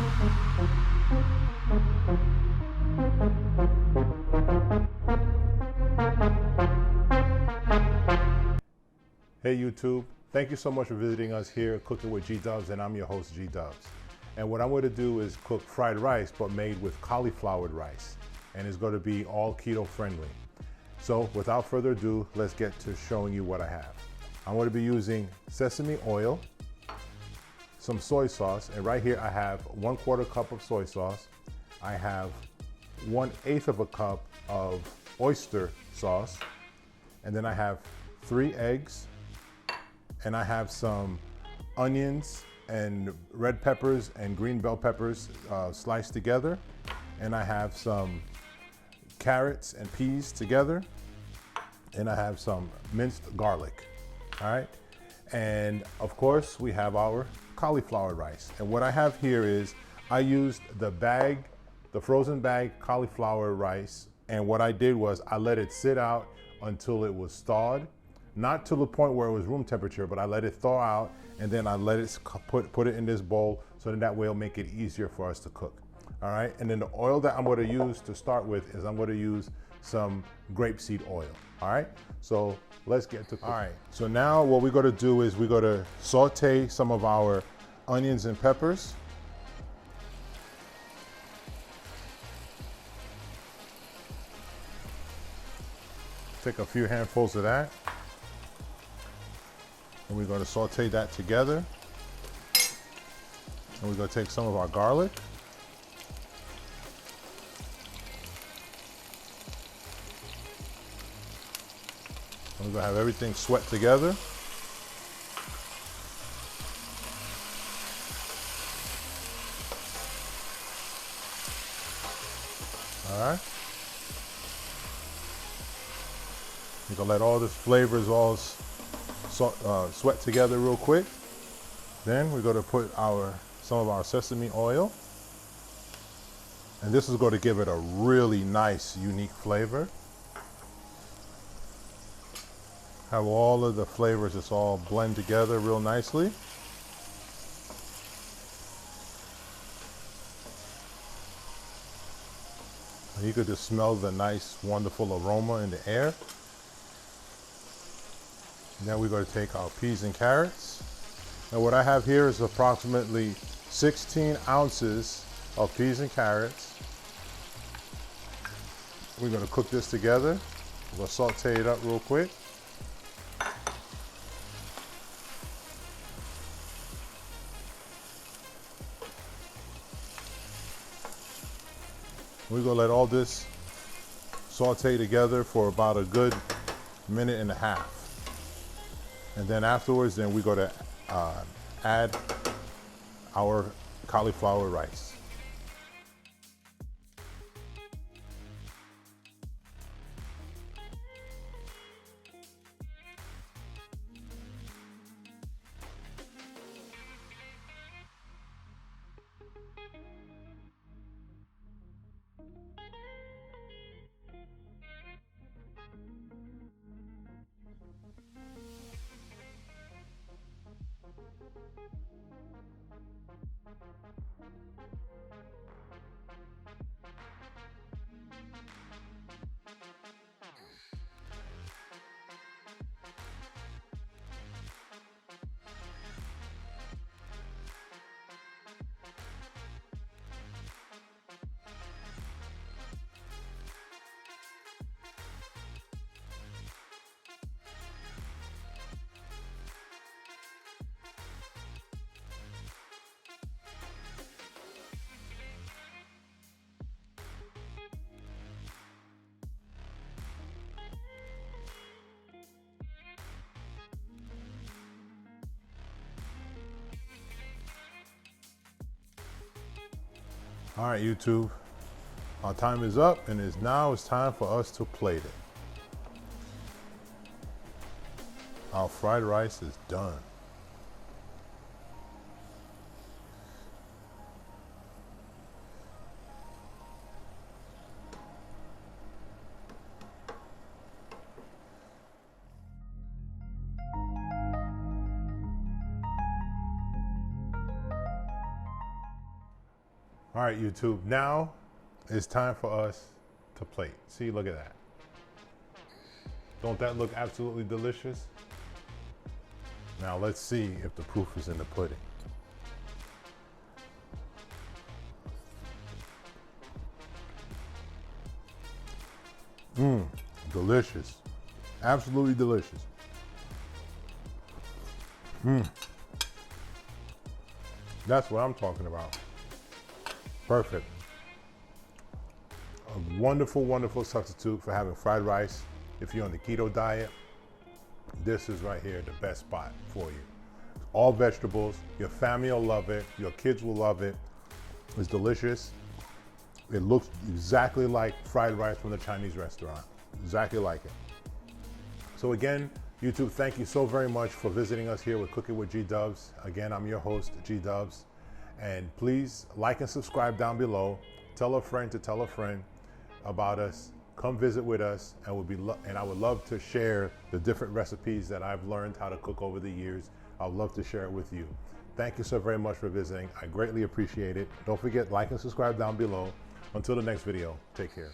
Hey YouTube, thank you so much for visiting us here at Cooking with Dubz, and I'm your host Dubz. And what I'm going to do is cook fried rice, but made with cauliflower rice, and it's going to be all keto friendly. So without further ado, let's get to showing you what I have. I'm going to be using sesame oil, some soy sauce, and right here I have 1/4 cup of soy sauce. I have 1/8 of a cup of oyster sauce, and then I have 3 eggs, and I have some onions and red peppers and green bell peppers sliced together, and I have some carrots and peas together, and I have some minced garlic. All right, and of course we have our cauliflower rice. And what I have here is I used the frozen bag cauliflower rice, and what I did was I let it sit out until it was thawed. Not to the point where it was room temperature, but I let it thaw out, and then I let it put it in this bowl, so that way it'll make it easier for us to cook. All right, and then the oil that I'm going to use to start with is I'm going to use some grapeseed oil. All right, so let's get to cooking. All right, so now what we're going to do is we're going to saute some of our onions and peppers. Take a few handfuls of that. And we're going to saute that together. And we're going to take some of our garlic. And we're going to have everything sweat together. All right. You're going to let all this flavors all sweat together real quick. Then we're going to put some of our sesame oil, and this is going to give it a really nice, unique flavor. Have all of the flavors just all blend together real nicely. And you could just smell the nice, wonderful aroma in the air. Now we're going to take our peas and carrots. And what I have here is approximately 16 ounces of peas and carrots. We're going to cook this together. We'll saute it up real quick. We're going to let all this saute together for about a good minute and a half. And then afterwards, we're going to add our cauliflower rice. All right, YouTube, our time is up, and it's time for us to plate it. Our fried rice is done. All right, YouTube, now it's time for us to plate. See, look at that. Don't that look absolutely delicious? Now let's see if the proof is in the pudding. Mmm, delicious. Absolutely delicious. Mmm. That's what I'm talking about. Perfect. A wonderful, wonderful substitute for having fried rice. If you're on the keto diet, this is right here the best spot for you. All vegetables. Your family will love it. Your kids will love it. It's delicious. It looks exactly like fried rice from the Chinese restaurant. Exactly like it. So again, YouTube, thank you so very much for visiting us here with Cooking with G Dubz. Again, I'm your host, G Dubz. And please like and subscribe down below. Tell a friend to tell a friend about us. Come visit with us, and I would love to share the different recipes that I've learned how to cook over the years. I'd love to share it with you. Thank you so very much for visiting. I greatly appreciate it. Don't forget, like and subscribe down below. Until the next video, take care.